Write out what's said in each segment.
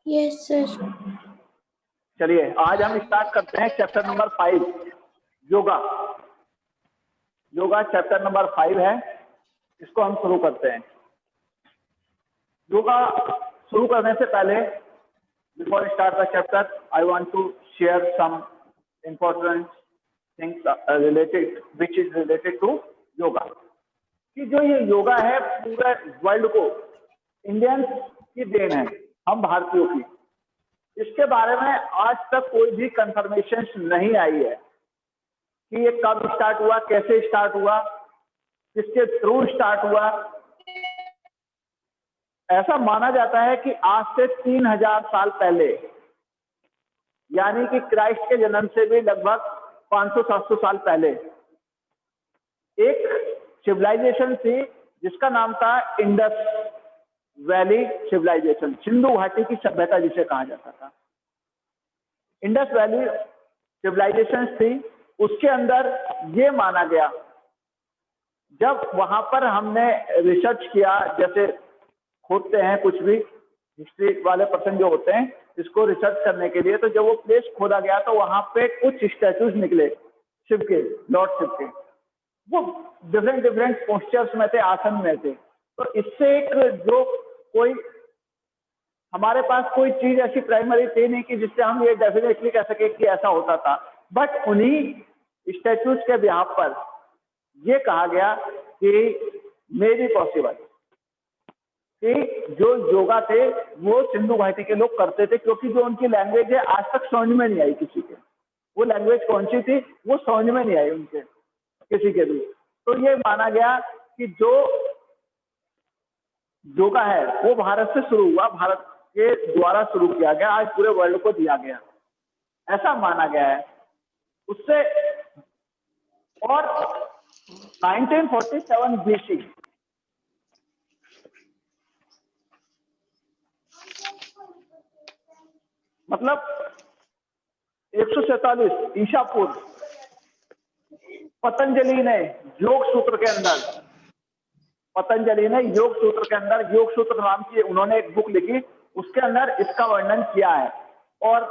Yes sir. चलिए आज हम स्टार्ट करते हैं chapter number 5 yoga. Yoga chapter number 5 है, इसको हम शुरू करते हैं। योगा शुरू करने से पहले before start the chapter I want to share some important things related which is related to yoga. कि जो ये योगा है पूरे वर्ल्ड को इंडियंस की देन है, हम भारतीयों की। इसके बारे में आज तक कोई भी कंफर्मेशन नहीं आई है कि ये कब स्टार्ट हुआ, कैसे स्टार्ट हुआ, किसके थ्रू स्टार्ट हुआ। ऐसा माना जाता है कि आज से 3000 साल पहले, यानी कि क्राइस्ट के जन्म से भी लगभग 500-700 साल पहले, एक सिविलाइजेशन थी जिसका नाम था इंडस वैली सिविलाइजेशन, सिंधु घाटी की सभ्यता जिसे कहा जाता था। इंडस वैली सिविलाइजेशन थी, उसके अंदर ये माना गया, जब वहां पर हमने रिसर्च किया, जैसे खोदते हैं कुछ भी, हिस्ट्री वाले पर्सन जो होते हैं इसको रिसर्च करने के लिए, तो जब वो प्लेस खोदा गया तो वहां पे कुछ स्टैचूज निकले शिव के, लॉर्ड शिव के। वो डिफरेंट पोस्चर्स में थे, आसन में थे। तो इससे एक जो कोई हमारे पास कोई चीज ऐसी प्राइमरी थी नहीं कि जिससे हम ये डेफिनेटली कह सके कि ऐसा होता था, बट उन्हीं स्टैचूज के बिहाफ पर ये कहा गया कि मे बी पॉसिबल कि जो योगा थे वो सिंधु घाटी के लोग करते थे, क्योंकि जो उनकी लैंग्वेज है आज तक समझ में नहीं आई किसी के। वो लैंग्वेज कौन सी थी वो समझ में नहीं आई उनके किसी के भी। तो ये माना गया कि जो योगा है वो भारत से शुरू हुआ, भारत के द्वारा शुरू किया गया, आज पूरे वर्ल्ड को दिया गया, ऐसा माना गया है। उससे और 1947 BC मतलब 147 ईसा पूर्व पतंजलि ने योग सूत्र के अंदर, पतंजलि ने योग सूत्र के अंदर, योग सूत्र नाम की उन्होंने एक बुक लिखी, उसके अंदर इसका वर्णन किया है। और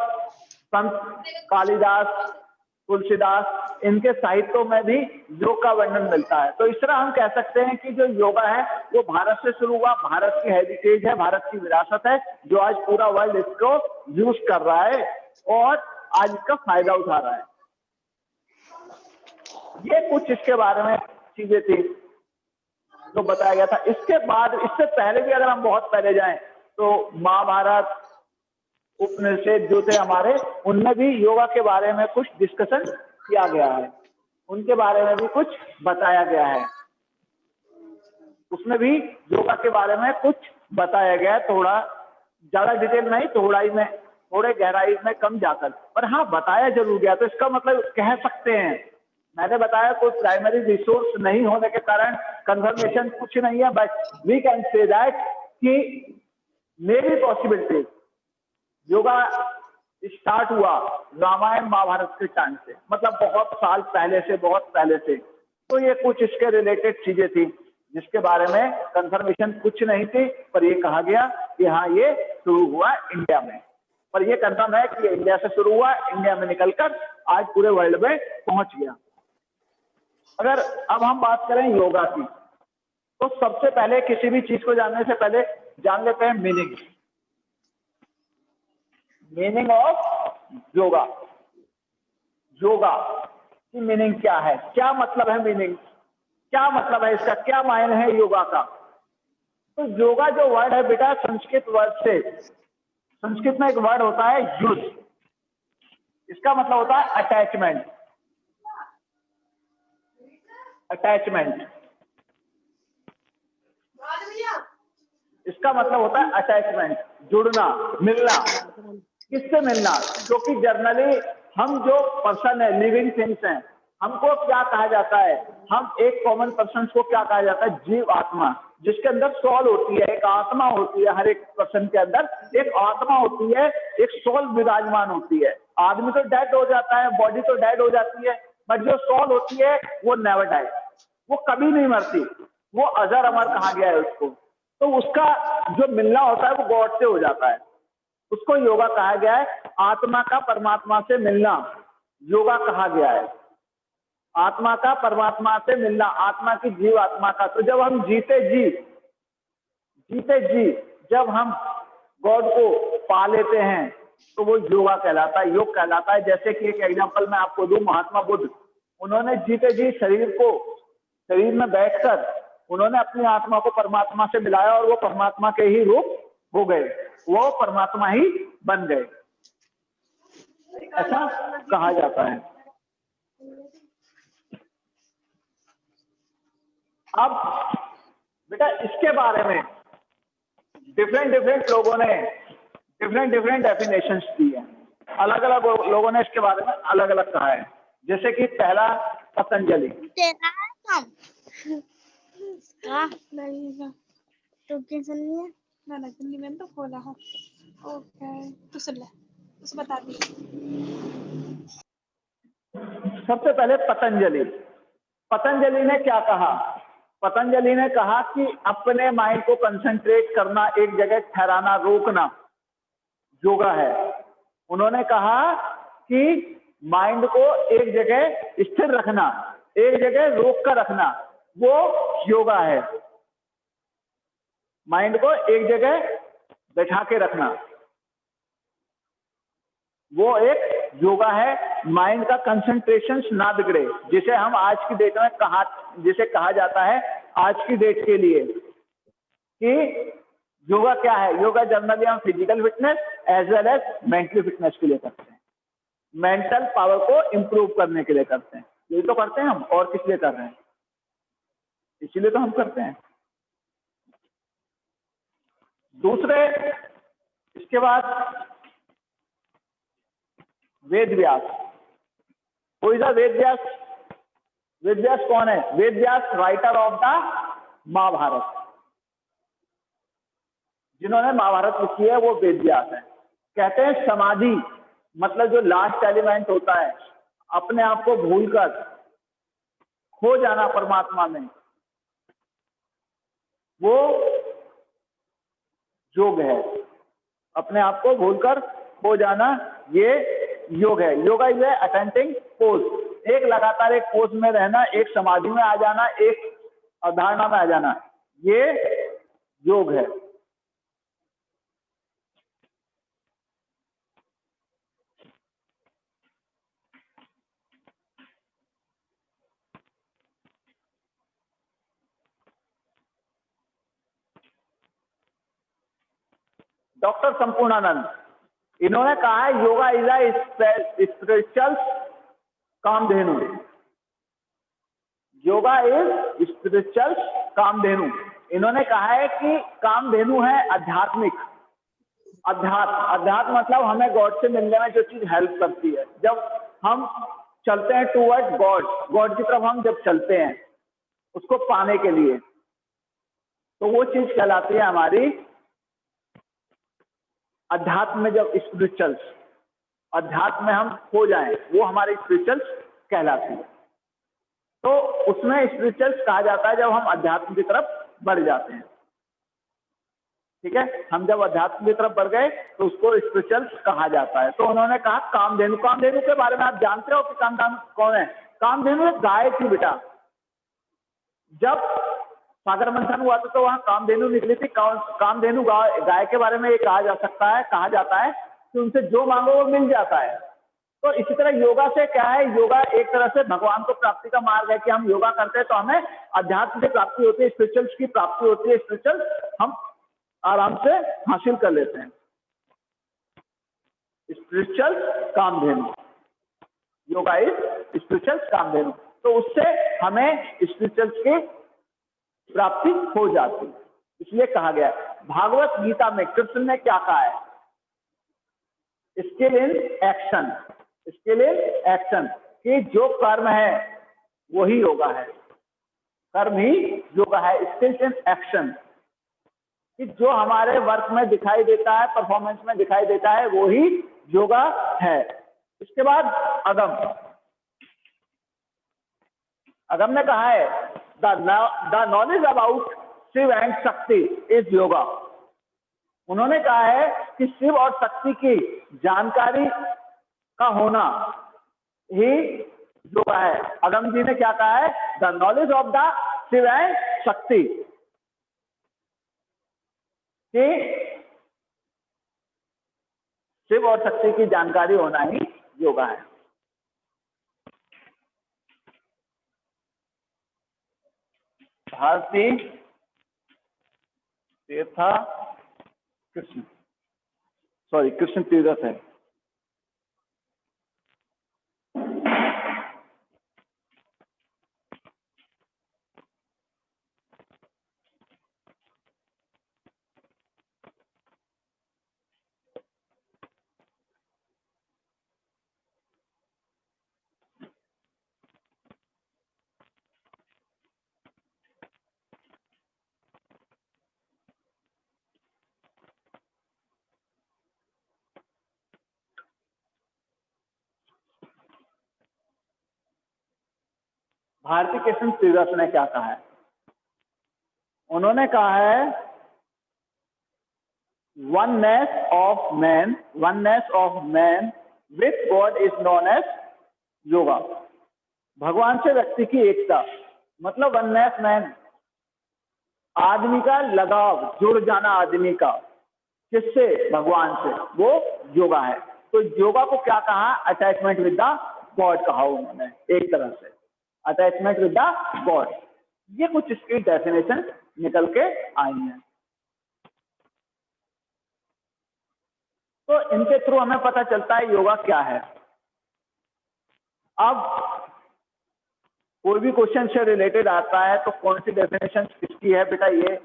संत कालिदास, तुलसीदास, इनके साहित्यों में भी योग का वर्णन मिलता है। तो इस तरह हम कह सकते हैं कि जो योगा है वो भारत से शुरू हुआ, भारत की हेरिटेज है, भारत की विरासत है, जो आज पूरा वर्ल्ड इसको यूज कर रहा है और आज इसका फायदा उठा रहा है। ये कुछ इसके बारे में चीजें थी जो बताया गया था। इसके बाद, इससे पहले भी अगर हम बहुत पहले जाएं तो महाभारत, उपनिषद जो थे हमारे, उनमें भी योगा के बारे में कुछ डिस्कशन किया गया है, उनके बारे में भी कुछ बताया गया है। उसमें भी योगा के बारे में कुछ बताया गया है, थोड़ा ज्यादा डिटेल नहीं, थोड़ा ही में, थोड़े गहराई में कम जाकर, पर हाँ बताया जरूर गया। तो इसका मतलब कह सकते हैं, मैंने बताया कोई प्राइमरी रिसोर्स नहीं होने के कारण कंफर्मेशन कुछ नहीं है, but we can say that कि मेरी पॉसिबिलिटी योगा स्टार्ट हुआ रामायण महाभारत के टाइम से, मतलब बहुत साल पहले से, बहुत पहले से। तो ये कुछ इसके रिलेटेड चीजें थी जिसके बारे में कंफर्मेशन कुछ नहीं थी, पर ये कहा गया कि हाँ ये शुरू हुआ इंडिया में, पर ये कंफर्म है कि इंडिया से शुरू हुआ, इंडिया में निकलकर आज पूरे वर्ल्ड में पहुंच गया। अगर अब हम बात करें योगा की, तो सबसे पहले किसी भी चीज को जानने से पहले जान लेते हैं meaning, meaning of yoga. Yoga की मीनिंग क्या है, क्या मतलब है मीनिंग, क्या मतलब है इसका, क्या मायने है योगा का। तो योगा जो वर्ड है बेटा, संस्कृत वर्ड से, संस्कृत में एक वर्ड होता है युज, इसका मतलब होता है अटैचमेंट, अटैचमेंट, इसका मतलब होता है अटैचमेंट, जुड़ना, मिलना। किससे मिलना, क्योंकि जनरली हम जो पर्सन है, लिविंग थिंग्स हैं, हमको क्या कहा जाता है, हम एक कॉमन पर्सन को क्या कहा जाता है, जीव आत्मा, जिसके अंदर सोल होती है, एक आत्मा होती है। हर एक पर्सन के अंदर एक आत्मा होती है, एक सोल विराजमान होती है। आदमी तो डेड हो जाता है, बॉडी तो डेड हो जाती है, बट जो सोल होती है वो नेवर डाई, वो कभी नहीं मरती, वो अजर अमर कहा गया है उसको। तो उसका जो मिलना होता है वो गॉड से हो जाता है। उसको योगा कहा गया है। आत्मा का परमात्मा से मिलना योगा कहा गया है। आत्मा का परमात्मा से मिलना, आत्मा की जीव आत्मा का। तो जब हम जीते जी जब हम गॉड को पा लेते हैं तो वो योगा कहलाता है, योग कहलाता है। जैसे कि एक एग्जांपल मैं आपको दूं, महात्मा बुद्ध, उन्होंने जीते जी शरीर में बैठकर उन्होंने अपनी आत्मा को परमात्मा से मिलाया और वो परमात्मा के ही रूप हो गए, वो परमात्मा ही बन गए, ऐसा कहा जाता है। अब बेटा इसके बारे में डिफरेंट लोगों ने डिफरेंट डेफिनेशंस दी है। अलग अलग लोगों ने इसके बारे में अलग अलग कहा है। जैसे कि पहला पतंजलि, सबसे पहले पतंजलि ने क्या कहा? पतंजलि ने कहा कि अपने माइंड को कंसंट्रेट करना, एक जगह ठहराना, रोकना योगा है। उन्होंने कहा कि माइंड को एक जगह स्थिर रखना, एक जगह रोक कर रखना, वो योगा है। माइंड को एक जगह बैठा के रखना वो एक योगा है। माइंड का कंसंट्रेशन ना बिगड़े, जिसे हम आज की डेट में जिसे कहा जाता है आज की डेट के लिए कि योगा क्या है। योगा जनरली हम physical fitness as well as mental fitness के लिए करते हैं, मेंटल पावर को इंप्रूव करने के लिए करते हैं। यही तो करते हैं हम, और किस लिए कर रहे हैं? इसीलिए तो हम करते हैं। दूसरे, इसके बाद वेद व्यास। Who is Ved Vyas? वेद व्यास कौन है? Ved Vyas writer of the Mahabharat, जिन्होंने महाभारत लिखी है वो वेद व्यास है। कहते हैं समाधि मतलब जो लास्ट एलिमेंट होता है, अपने आप को भूलकर खो जाना परमात्मा में, वो योग है। अपने आप को भूलकर खो जाना ये योग है। योगा इज ए अटेंटिंग पोज, एक लगातार एक पोज में रहना, एक समाधि में आ जाना, एक अवधारणा में आ जाना, ये योग है। डॉक्टर संपूर्णानंद, इन्होंने कहा है yoga is a spiritual Kamdhenu. Yoga is spiritual Kamdhenu. इन्होंने कहा है कि कामधेनु है आध्यात्मिक। अध्यात्म मतलब हमें गॉड से मिलने में जो चीज हेल्प करती है। जब हम चलते हैं टूवर्ड गॉड की तरफ हम जब चलते हैं उसको पाने के लिए, तो वो चीज कहलाती है हमारी अध्यात्म में। जब स्पिरिचुअल्स अध्यात्म में हम खो जाएं, वो हमारे स्पिरिचुअल्स कहलाती है। तो उसमें स्पिरिचुअल्स कहा जाता है जब हम अध्यात्म की तरफ बढ़ जाते हैं। ठीक है, हम जब अध्यात्म की तरफ बढ़ गए तो उसको स्पिरिचुअल्स कहा जाता है। तो उन्होंने कहा कामधेनु। कामधेनु के बारे में आप जानते हो कि कामधेनु कौन है? कामधेनु एक गाय थी बेटा। जब सागर मंथन हुआ था तो वहां कामधेनु निकली थी। कामधेनु गाय के बारे में ये कहा जाता है कि उनसे जो मांगो वो मिल जाता है। तो इसी तरह योगा से क्या है? योगा एक तरह से भगवान को प्राप्ति का मार्ग है कि हम योगा करते हैं तो हमें अध्यात्म की प्राप्ति होती है, स्पिरिचुअल्स की प्राप्ति होती है। स्पिरिचुअल हम आराम से हासिल कर लेते हैं। Spiritual Kamdhenu, yoga is spiritual Kamdhenu. तो उससे हमें स्पिरिचुअल्स की प्राप्ति हो जाती है, इसलिए कहा गया। भागवत गीता में कृष्ण ने क्या कहा है? Skill in action, skill in action, कि जो कर्म है वही योगा है, कर्म ही योगा है। स्किल इन एक्शन, कि जो हमारे वर्क में दिखाई देता है, परफॉर्मेंस में दिखाई देता है, वो ही योगा है। इसके बाद अगम ने कहा है the knowledge about Shiva and Shakti is yoga. उन्होंने कहा है कि शिव और शक्ति की जानकारी का होना ही योगा है। अगम जी ने क्या कहा है? The knowledge of the Shiva and Shakti, कि शिव और शक्ति की जानकारी होना ही योगा है। भारती तीर्था कृष्ण, सॉरी कृष्ण तीर्थ है। भारती कृष्ण तीर्थ ने क्या कहा है? उन्होंने कहा है oneness of man with God is known as yoga. भगवान से व्यक्ति की एकता, मतलब वननेस मैन, आदमी का लगाव, जुड़ जाना आदमी का किससे? भगवान से, वो योगा है। तो योगा को क्या कहा? अटैचमेंट विद द गॉड कहा उन्होंने, एक तरह से अटैचमेंट विद द गॉड। ये कुछ इसकी डेफिनेशन निकल के आई है। तो इनके थ्रू हमें पता चलता है योगा क्या है। अब कोई भी क्वेश्चन से रिलेटेड आता है तो कौन सी डेफिनेशन किसकी है बेटा, ये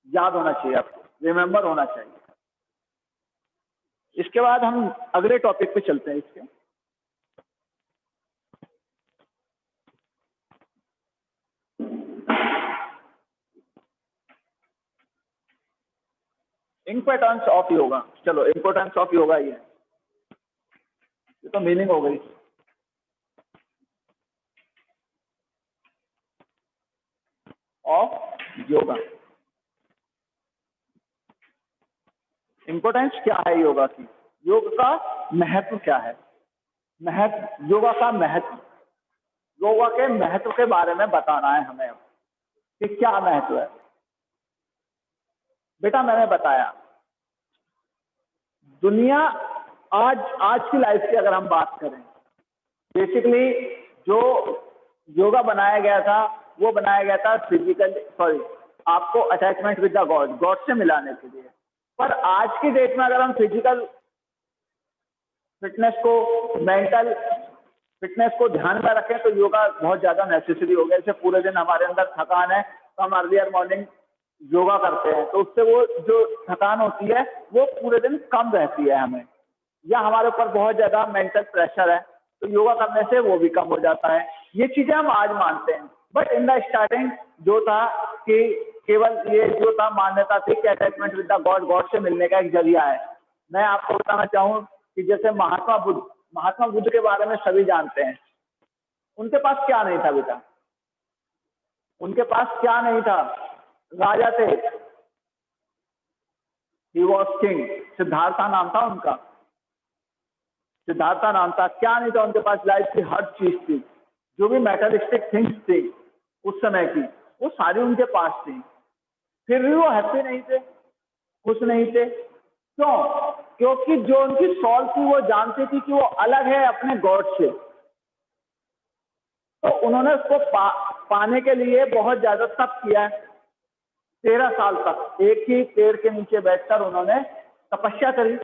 याद होना चाहिए, आपको रिमेंबर होना चाहिए। इसके बाद हम अगले टॉपिक पे चलते हैं। इसके इम्पोर्टेंस ऑफ योगा। चलो, इम्पोर्टेंस ऑफ योगा ये तो मीनिंग हो गई। ऑफ योगा, इम्पोर्टेंस क्या है योगा की? योग का महत्व क्या है? महत्व, योगा का महत्व, योगा के महत्व के बारे में बताना है हमें कि क्या महत्व है। बेटा मैंने बताया, दुनिया आज की लाइफ की अगर हम बात करें, बेसिकली जो योगा बनाया गया था वो बनाया गया था आपको अटैचमेंट विद द गॉड से मिलाने के लिए। पर आज की डेट में अगर हम फिजिकल फिटनेस को, मेंटल फिटनेस को ध्यान में रखें तो योगा बहुत ज्यादा नेसेसरी हो गया। जैसे पूरे दिन हमारे अंदर थकान है तो हम अर्लियर मॉर्निंग योगा करते हैं तो उससे वो जो थकान होती है वो पूरे दिन कम रहती है हमें, या हमारे ऊपर बहुत ज्यादा मेंटल प्रेशर है तो योगा करने से वो भी कम हो जाता है। ये चीजें हम आज मानते हैं, बट इन द स्टार्टिंग जो था कि केवल ये जो था मान्यता थी कि अटैचमेंट विद द गॉड से मिलने का एक जरिया है। मैं आपको बताना चाहूँ कि जैसे महात्मा बुद्ध के बारे में सभी जानते हैं। उनके पास क्या नहीं था बेटा? उनके पास क्या नहीं था? राजा थे, ही वॉज किंग। सिद्धार्था नाम था उनका, सिद्धार्था नाम था। क्या नहीं था उनके पास? लाइफ की हर चीज थी, जो भी मेटलिस्टिक थिंग्स थी उस समय की, वो सारी उनके पास थी। फिर भी वो हैप्पी नहीं थे, खुश नहीं थे। क्यों? क्योंकि जो उनकी सॉल थी वो जानती थी कि वो अलग है अपने गॉड से। तो उन्होंने उसको पाने के लिए बहुत ज्यादा तप किया है। 13 साल तक एक ही पेड़ के नीचे बैठकर उन्होंने तपस्या करी।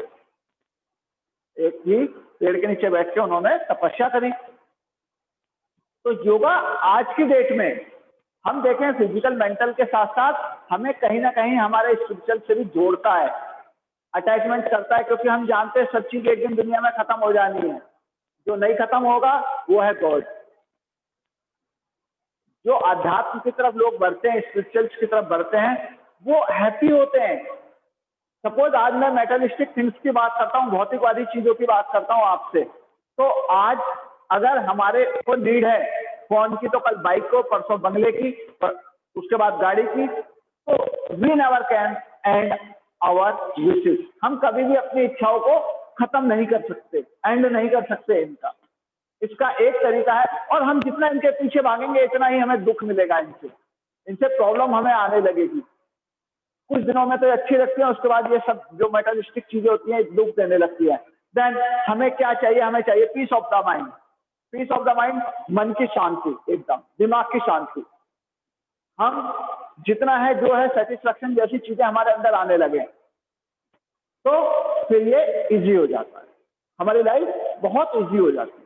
एक ही पेड़ के नीचे बैठ के उन्होंने तपस्या करी। तो योगा आज की डेट में हम देखें फिजिकल मेंटल के साथ साथ हमें कहीं ना कहीं हमारे स्पिरिचुअल से भी जोड़ता है, अटैचमेंट करता है, क्योंकि हम जानते हैं सब चीज एक दिन दुनिया में खत्म हो जानी है। जो नहीं खत्म होगा वो है गॉड। जो अध्यात्म की तरफ लोग बढ़ते हैं, स्पिरिचुअल्स की तरफ बढ़ते हैं, वो हैप्पी होते हैं। सपोज आज मैं मेटलिस्टिक थिंग्स की बात करता हूँ, भौतिकवादी चीजों की बात करता हूँ आपसे, तो आज अगर हमारे को नीड है फोन की तो कल बाइक को, परसों बंगले की, उसके बाद गाड़ी की, तो we never can end our wishes. हम कभी भी अपनी इच्छाओं को खत्म नहीं कर सकते, एंड नहीं कर सकते इनका। इसका एक तरीका है, और हम जितना इनके पीछे भागेंगे इतना ही हमें दुख मिलेगा, इनसे प्रॉब्लम हमें आने लगेगी। कुछ दिनों में तो अच्छी लगती है, उसके बाद ये सब जो मेटलिस्टिक चीजें होती हैं दुख देने लगती है। देन हमें क्या चाहिए? हमें चाहिए peace of the mind. Peace of the mind, मन की शांति, एकदम दिमाग की शांति। हम जितना है जो है सेटिस्फेक्शन जैसी चीजें हमारे अंदर आने लगे तो फिर ये इजी हो जाता है, हमारी लाइफ बहुत इजी हो जाती है।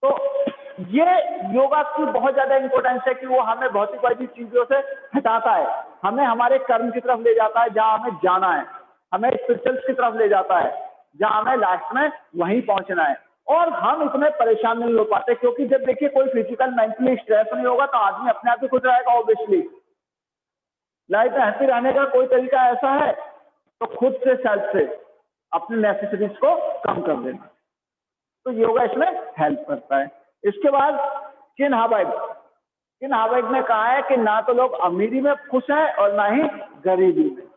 तो ये योगा की बहुत ज्यादा इंपॉर्टेंस है कि वो हमें भौतिकवादी चीजों से हटाता है, हमें हमारे कर्म की तरफ ले जाता है जहां हमें जाना है, हमें स्पिरिचुअल्स की तरफ ले जाता है जहां हमें लास्ट में वहीं पहुंचना है। और हम इतने परेशान नहीं हो पाते, क्योंकि जब देखिए कोई फिजिकल मेंटली स्ट्रेस नहीं होगा तो आदमी अपने आप ही खुश रहेगा। ऑब्वियसली लाइफ में हैप्पी रहने का कोई तरीका ऐसा है तो खुद से, सेल्फ से अपनी नेसेसिटीज को कम कर देना। तो योगा इसमें हेल्प करता है। इसके बाद किन हार्वर्ड ने कहा है कि ना तो लोग अमीरी में खुश हैं और ना ही गरीबी में।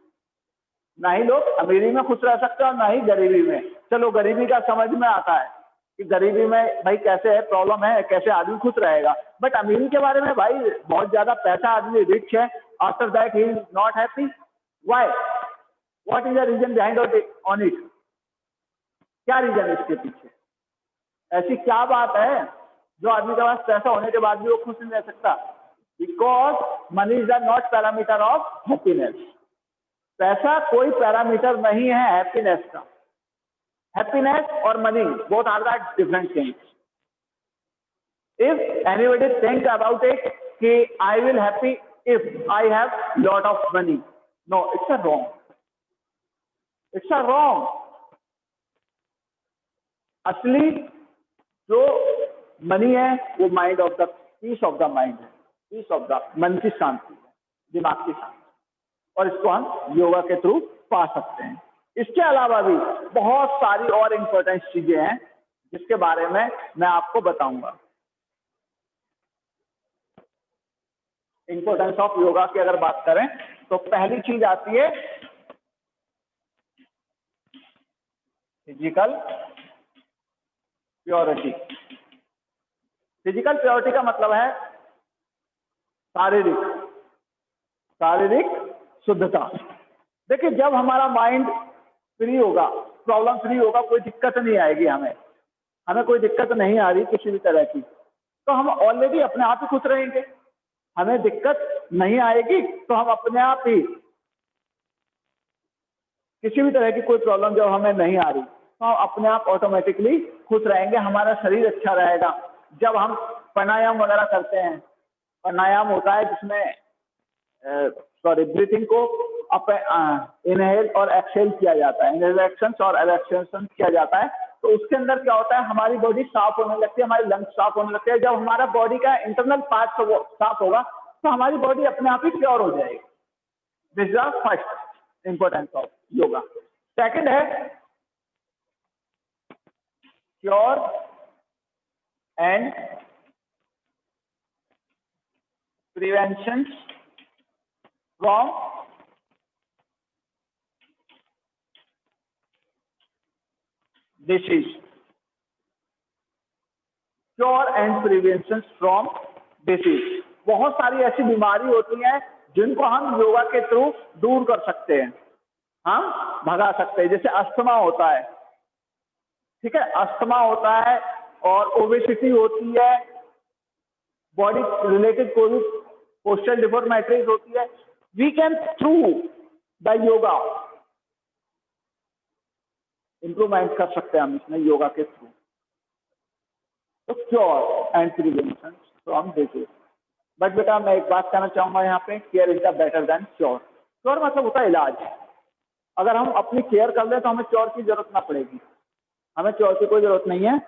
ना ही लोग अमीरी में खुश रह सकते हैं और ना ही गरीबी में। चलो गरीबी का समझ में आता है कि गरीबी में भाई कैसे है, प्रॉब्लम है, कैसे आदमी खुश रहेगा। बट अमीरी के बारे में, भाई बहुत ज्यादा पैसा आदमी रिच है, after that he is not happy. Why? What is the reason behind on it? क्या रीजन इसके पीछे? ऐसी क्या बात है जो आदमी के पास पैसा होने के बाद भी वो खुश नहीं रह सकता? Because money is the not parameter of happiness. पैसा कोई पैरामीटर नहीं है हैप्पीनेस का। हैप्पीनेस और money both are the different things. If anybody think about it कि I will happy if I have lot of money, no, it's a wrong, it's a wrong. असली जो money है वो mind of the peace of the mind है, peace of the मन की शांति, दिमाग की शांति। और इसको हम योगा के थ्रू पा सकते हैं। इसके अलावा भी बहुत सारी और इंपॉर्टेंट चीजें हैं जिसके बारे में मैं आपको बताऊंगा। इंपॉर्टेंस ऑफ योगा की अगर बात करें तो पहली चीज आती है फिजिकल प्योरिटी। फिजिकल प्योरिटी का मतलब है शारीरिक शुद्धता। देखिए जब हमारा माइंड फ्री होगा, प्रॉब्लम फ्री होगा, कोई दिक्कत नहीं आएगी, हमें कोई दिक्कत नहीं आ रही किसी भी तरह की, तो हम ऑलरेडी अपने आप ही खुश रहेंगे। हमें दिक्कत नहीं आएगी तो हम अपने आप ही, किसी भी तरह की कोई प्रॉब्लम जब हमें नहीं आ रही तो हम अपने आप ऑटोमेटिकली खुश रहेंगे, हमारा शरीर अच्छा रहेगा। जब हम प्राणायाम वगैरह करते हैं, प्राणायाम होता है जिसमें ब्रीथिंग को अप इनहेल और एक्सहेल किया जाता है, इनहेलेशन और एक्सहेलेशन किया जाता है। तो उसके अंदर क्या होता है, हमारी बॉडी साफ होने लगती है, हमारी लंग्स साफ होने लगते हैं। जब हमारा बॉडी का इंटरनल पार्ट साफ होगा तो हमारी बॉडी अपने आप ही प्योर हो जाएगी। This is the first importance of yoga. Second है cure and prevention from disease. Cure and prevention from disease. बहुत सारी ऐसी बीमारी होती हैं जिनको हम योगा के थ्रू दूर कर सकते हैं, हम भगा सकते हैं। जैसे अस्थमा होता है, ठीक है, अस्थमा होता है, और ओबेसिटी होती है, बॉडी रिलेटेड कोई भी पोस्चरल डिफॉर्मेटरीज होती है। We can through the yoga improvement कर सकते हैं हम इसमें योगा के थ्रू। तो cure and prevention from disease. But बेटा मैं एक बात कहना चाहूंगा यहाँ पे, care is the better than cure. Cure मतलब होता है इलाज। अगर हम अपनी केयर कर लें तो हमें क्योर की जरूरत ना पड़ेगी, हमें क्योर की कोई जरूरत नहीं है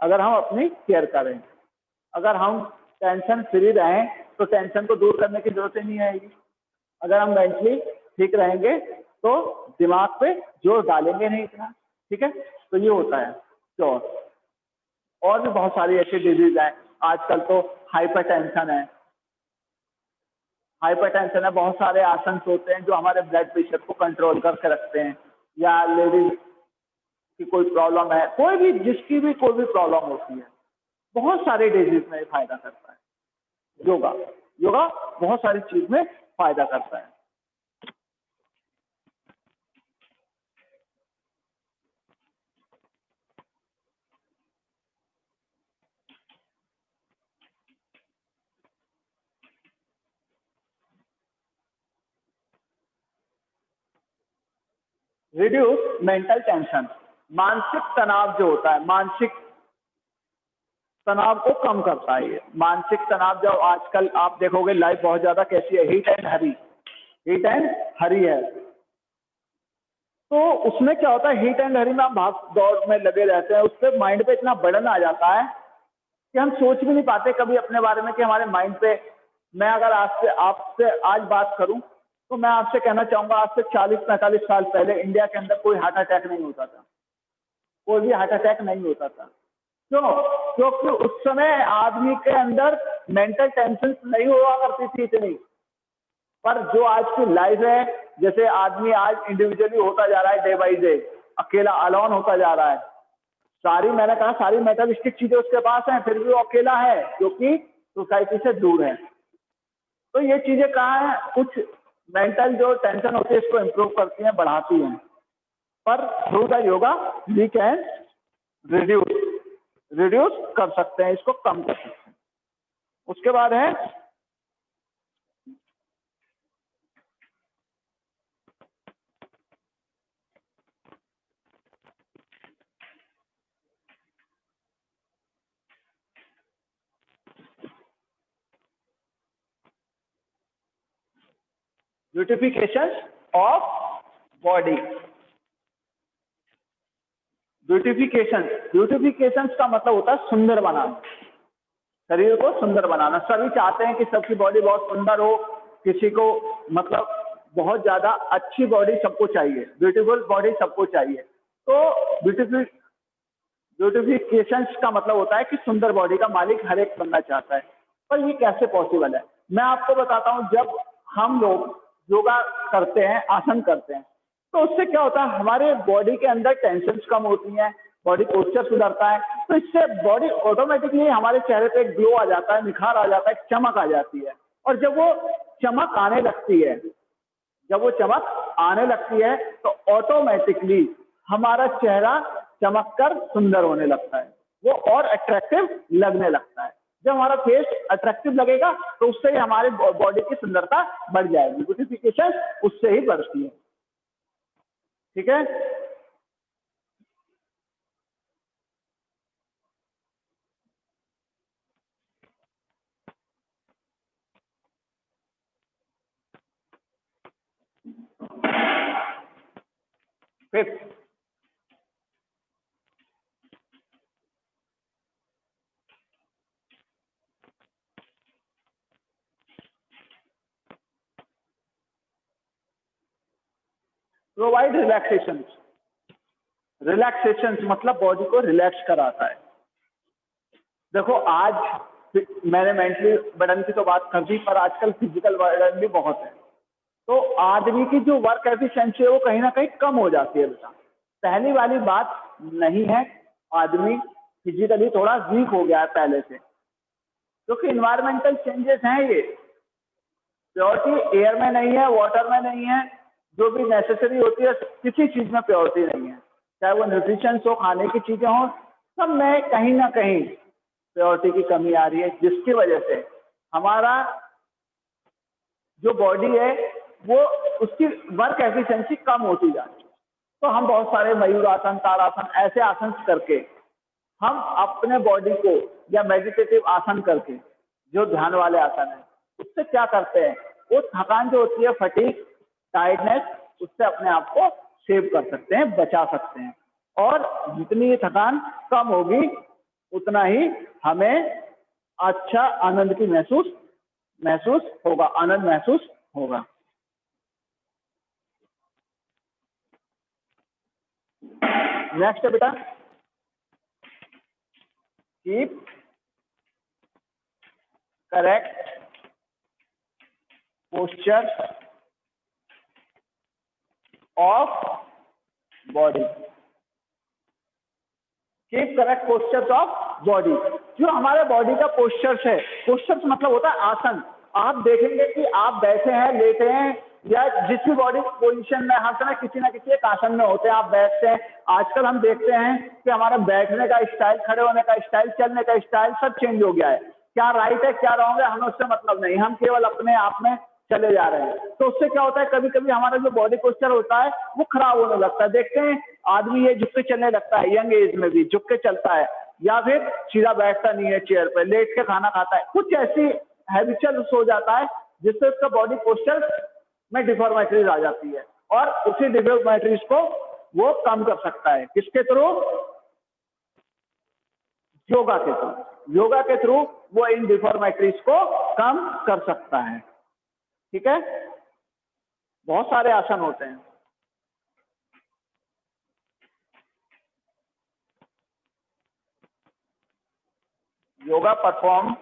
अगर हम अपनी केयर करें। अगर हम टेंशन फ्री रहें तो टेंशन को दूर करने की जरूरत ही नहीं आएगी। अगर हम मेंटली ठीक रहेंगे तो दिमाग पे जोर डालेंगे नहीं इतना, ठीक है। तो ये होता है क्योर। और भी बहुत सारी ऐसी डिजीज हैं, आजकल तो हाइपरटेंशन है, हाइपरटेंशन है, बहुत सारे आसन होते हैं जो हमारे ब्लड प्रेशर को कंट्रोल करके रखते हैं, या लेडीज की कोई प्रॉब्लम है, कोई भी जिसकी भी कोई भी प्रॉब्लम होती है, बहुत सारे डिजीज में फायदा करता है योगा। योगा बहुत सारी चीज में फायदा करता है। रिड्यूस मेंटल टेंशन, मानसिक तनाव जो होता है, मानसिक तनाव को कम करता है ये। मानसिक तनाव जब आजकल आप देखोगे लाइफ बहुत ज्यादा कैसी है, heat and hurry, heat and hurry है। तो उसमें क्या होता है, हीट एंड हरी में हम भाग दौड़ में लगे रहते हैं, उससे माइंड पे इतना बर्डन आ जाता है कि हम सोच भी नहीं पाते कभी अपने बारे में कि हमारे माइंड पे। मैं अगर आपसे आपसे आज बात करूं तो मैं आपसे कहना चाहूंगा, आज से 40-45 साल पहले इंडिया के अंदर कोई हार्ट अटैक नहीं होता था, कोई भी हार्ट अटैक नहीं होता था। क्यों? क्योंकि उस समय आदमी के अंदर मेंटल टेंशन नहीं हुआ करती थी इतनी। पर जो आज की लाइफ है, जैसे आदमी आज इंडिविजुअली होता जा रहा है, डे बाई डे अकेला अलोन होता जा रहा है। सारी, मैंने कहा सारी मेटलिस्टिक चीजें उसके पास हैं, फिर भी वो अकेला है क्योंकि सोसाइटी से दूर है। तो ये चीजें कहाँ है, कुछ मेंटल जो टेंशन होती है इसको इम्प्रूव करती हैं, बढ़ाती हैं। पर through the yoga we can reduce, reduce कर सकते हैं, इसको कम कर सकते हैं। उसके बाद है beautification of body. Beautification, beautification का मतलब होता है सुंदर बनाना, शरीर को सुंदर बनाना। सभी चाहते हैं कि सबकी बॉडी बहुत सुंदर हो, किसी को मतलब बहुत ज्यादा अच्छी बॉडी सबको चाहिए, ब्यूटीफुल बॉडी सबको चाहिए। तो ब्यूटिफिकेशन का मतलब होता है कि सुंदर बॉडी का मालिक हर एक बनना चाहता है। पर ये कैसे पॉसिबल है, मैं आपको बताता हूं। जब हम लोग योगा करते हैं, आसन करते हैं, तो उससे क्या होता है, हमारे बॉडी के अंदर टेंशन कम होती हैं, बॉडी पोस्चर सुधरता है। तो इससे बॉडी ऑटोमेटिकली, हमारे चेहरे पे एक ग्लो आ जाता है, निखार आ जाता है, चमक आ जाती है। और जब वो चमक आने लगती है, जब वो चमक आने लगती है तो ऑटोमेटिकली हमारा चेहरा चमक कर सुंदर होने लगता है, वो और अट्रैक्टिव लगने लगता है। जब हमारा फेस अट्रैक्टिव लगेगा तो उससे ही हमारे बॉडी की सुंदरता बढ़ जाएगी, ब्यूटिफिकेशन उससे ही बढ़ती है। ठीक है। Fifth, provide relaxation. रिलैक्सेशन मतलब बॉडी को रिलैक्स कराता है। देखो आज मैंने मेंटली बर्डन की तो बात कर दी, पर आजकल फिजिकल बर्डन भी बहुत है। तो आदमी की जो वर्क एफिशिएंसी है वो कहीं ना कहीं कम हो जाती है बेटा। पहली वाली बात नहीं है, आदमी फिजिकली थोड़ा वीक हो गया है पहले से, क्योंकि इन्वायरमेंटल चेंजेस हैं ये। प्योरिटी एयर में नहीं है, वाटर में नहीं है, जो भी नेसेसरी होती है किसी चीज में प्योरिटी नहीं है। चाहे वो न्यूट्रिशन हो, खाने की चीजें हो, सब में कहीं ना कहीं प्योरिटी की कमी आ रही है, जिसकी वजह से हमारा जो बॉडी है वो, उसकी वर्क एफिशिएंसी कम होती जा रही है। तो हम बहुत सारे मयूरासन, ताड़ासन ऐसे आसन करके हम अपने बॉडी को, या मेडिटेटिव आसन करके, जो ध्यान वाले आसन है, उससे क्या करते हैं, वो थकान जो होती है, फटीग, टायर्डनेस, उससे अपने आप को सेव कर सकते हैं, बचा सकते हैं। और जितनी ये थकान कम होगी उतना ही हमें अच्छा आनंद की महसूस होगा, आनंद महसूस होगा। नेक्स्ट है बेटा, keep correct posture of body, keep correct postures of body. जो हमारे बॉडी का पोस्चर्स है, पोस्चर्स मतलब होता है आसन। आप देखेंगे कि आप बैठे हैं, लेटे हैं, या जिस भी बॉडी पोजीशन में हर समय किसी ना किसी एक आसन में होते हैं, आप बैठते हैं। आजकल हम देखते हैं कि हमारा बैठने का स्टाइल, खड़े होने का स्टाइल, चलने का स्टाइल सब चेंज हो गया है। क्या राइट है क्या रॉन्ग है हमें उससे मतलब नहीं, हम केवल अपने आप में चले जा रहे हैं। तो उससे क्या होता है, कभी कभी हमारा जो बॉडी पोस्चर होता है वो खराब होने लगता है। देखते हैं आदमी ये झुक के चलने लगता है, यंग एज में भी झुक के चलता है, या फिर सीधा बैठता नहीं है, चेयर पे लेट के खाना खाता है। कुछ ऐसी हैबिचुअल हो जाता है जिससे उसका बॉडी पोस्चर में डिफॉर्मेटरीज आ जाती है, और उसी डिफॉर्मेटरीज को वो कम कर सकता है। किसके थ्रू? योगा के थ्रू। योगा के थ्रू वो इन डिफॉर्मेटरीज को कम कर सकता है। ठीक है, बहुत सारे आसन होते हैं। योगा परफॉर्म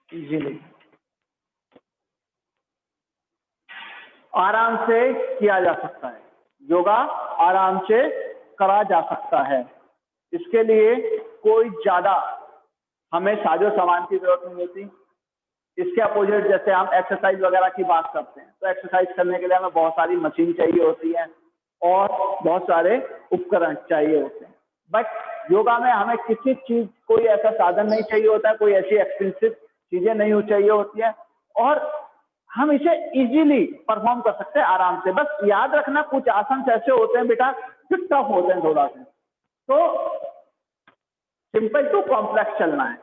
इजीली, आराम से किया जा सकता है। योगा आराम से करा जा सकता है। इसके लिए कोई ज्यादा हमें साजो सामान की जरूरत नहीं होती। इसके अपोजिट जैसे हम एक्सरसाइज वगैरह की बात करते हैं, तो एक्सरसाइज करने के लिए हमें बहुत सारी मशीन चाहिए होती है और बहुत सारे उपकरण चाहिए होते हैं। बट योगा में हमें किसी चीज, कोई ऐसा साधन नहीं चाहिए होता है, कोई ऐसी एक्सपेंसिव चीजें नहीं चाहिए होती है, और हम इसे इजीली परफॉर्म कर सकते हैं आराम से। बस याद रखना कुछ आसन ऐसे होते हैं बेटा जो टफ होते हैं थोड़ा सा, तो सिंपल टू कॉम्प्लेक्स चलना है।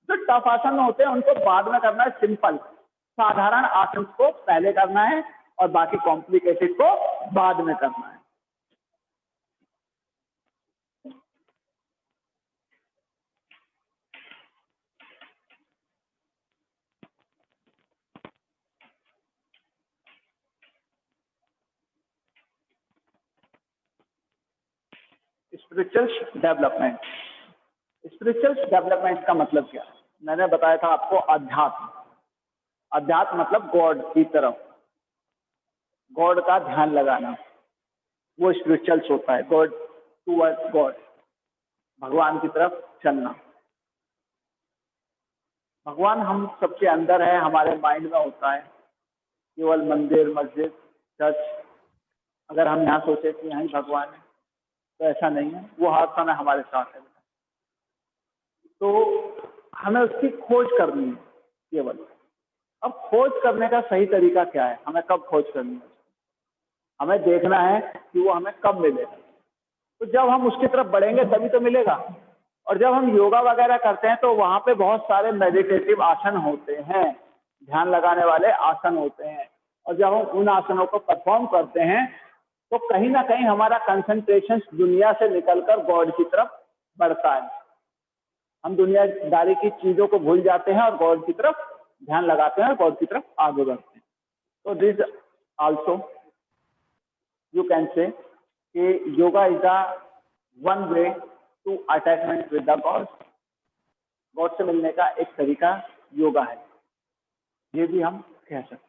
जो टफ आसन होते हैं उनको बाद में करना है, सिंपल साधारण आसन को पहले करना है और बाकी कॉम्प्लिकेटेड को बाद में करना है। Spiritual development. स्पिरिचुअल डेवलपमेंट का मतलब क्या है? मैंने बताया था आपको अध्यात्म। अध्यात्म मतलब गॉड की तरफ, गॉड का ध्यान लगाना, वो स्पिरिचुअल्स होता है। गॉड टूवर्ड्स गॉड, भगवान की तरफ चलना। भगवान हम सबके अंदर है, हमारे माइंड में होता है। केवल मंदिर, मस्जिद, चर्च, अगर हम यहाँ सोचे कि यहाँ ही भगवान है, तो ऐसा नहीं है। वो हर समय हमारे साथ है। तो हमें उसकी खोज करनी है केवल। अब खोज करने का सही तरीका क्या है? हमें कब खोज करनी है? हमें देखना है कि वो हमें कब मिलेगा। तो जब हम उसकी तरफ बढ़ेंगे तभी तो मिलेगा। और जब हम योगा वगैरह करते हैं तो वहां पे बहुत सारे मेडिटेटिव आसन होते हैं, ध्यान लगाने वाले आसन होते हैं, और जब हम उन आसनों को परफॉर्म करते हैं तो कहीं ना कहीं हमारा कंसंट्रेशन दुनिया से निकलकर गॉड की तरफ बढ़ता है। हम दुनियादारी की चीजों को भूल जाते हैं और गॉड की तरफ ध्यान लगाते हैं और गॉड की तरफ आगे बढ़ते हैं। तो this also you can say कि yoga is the one way to attachment with the god. God से मिलने का एक तरीका योगा है, ये भी हम कह सकते हैं।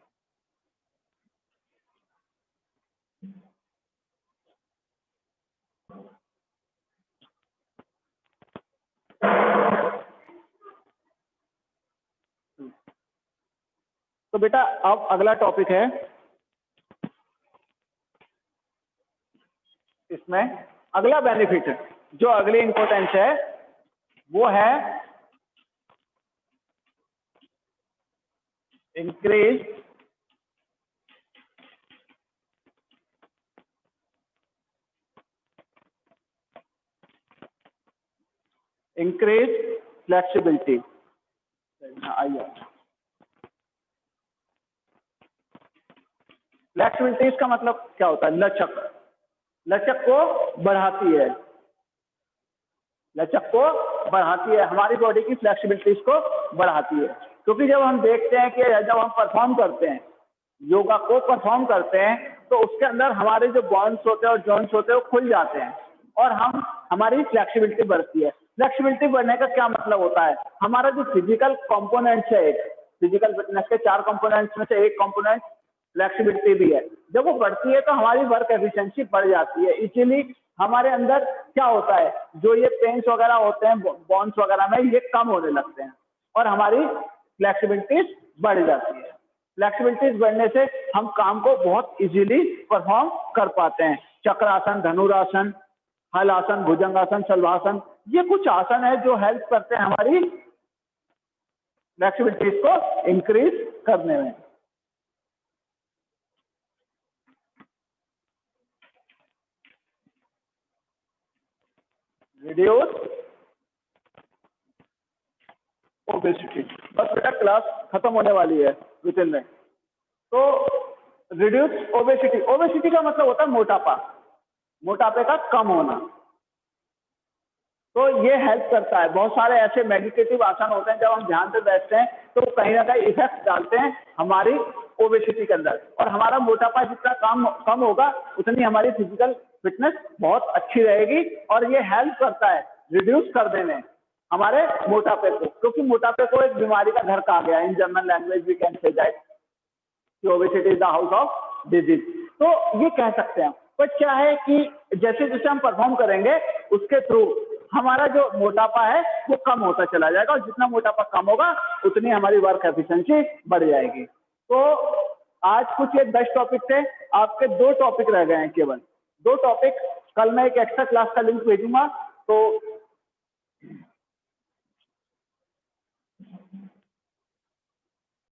तो बेटा अब अगला टॉपिक है, इसमें अगला बेनिफिट, जो अगली इंपॉर्टेंस है वो है इंक्रीज फ्लेक्सिबिलिटी। आइए, फ्लेक्सिबिलिटी इसका मतलब क्या होता है? लचक। लचक को बढ़ाती है। लचक को बढ़ाती है, हमारी बॉडी की फ्लेक्सिबिलिटीज को बढ़ाती है। क्योंकि जब हम देखते हैं कि जब हम परफॉर्म करते हैं, योगा को परफॉर्म करते हैं, तो उसके अंदर हमारे जो बॉन्स होते हैं और जॉइंट्स होते हैं वो खुल जाते हैं और हमारी फ्लेक्सिबिलिटी बढ़ती है। फ्लेक्सिबिलिटी बढ़ने का क्या मतलब होता है? हमारा जो फिजिकल कंपोनेंट्स है, एक फिजिकल फिटनेस के 4 कंपोनेंट्स में से एक कंपोनेंट फ्लेक्सिबिलिटी भी है। जब वो बढ़ती है तो हमारी वर्क एफिशिएंसी बढ़ जाती है। इसीलिए हमारे अंदर क्या होता है, जो ये पेन्स वगैरह होते हैं बॉन्स वगैरह में, ये कम होने लगते हैं और हमारी फ्लेक्सिबिलिटीज बढ़ जाती है। फ्लेक्सिबिलिटीज बढ़ने से हम काम को बहुत इजीली परफॉर्म कर पाते हैं। चक्रासन, धनुरासन, हल आसन, भुजंगासन, शलभासन, ये कुछ आसन है जो हेल्प करते हैं हमारी फ्लेक्सिबिलिटीज को इंक्रीज करने में। Reduce obesity. बस बेटा क्लास खत्म होने वाली है विदिन में। तो रिड्यूस ओबेसिटी, ओबेसिटी का मतलब होता है मोटापा, मोटापे का कम होना। तो ये हेल्प करता है। बहुत सारे ऐसे मेडिटेटिव आसन होते हैं, जब हम ध्यान से बैठते हैं तो कहीं ना कहीं इफेक्ट डालते हैं हमारी ओबेसिटी के अंदर, और हमारा मोटापा जितना कम होगा उतनी हमारी फिजिकल फिटनेस बहुत अच्छी रहेगी। और ये हेल्प करता है रिड्यूस करने में हमारे मोटापे को, क्योंकि मोटापे को एक बीमारी का घर कहा गया है। In general language we can say that obesity is the house of disease. तो ये कह सकते हैं। पर क्या है कि जैसे जैसे हम परफॉर्म करेंगे उसके थ्रू हमारा जो मोटापा है वो कम होता चला जाएगा, और जितना मोटापा कम होगा उतनी हमारी वर्क एफिशिएंसी बढ़ जाएगी। तो आज कुछ ये 10 टॉपिक थे, आपके 2 टॉपिक रह गए हैं, केवल 2 टॉपिक। कल मैं एक एक्स्ट्रा क्लास का लिंक भेजूंगा, तो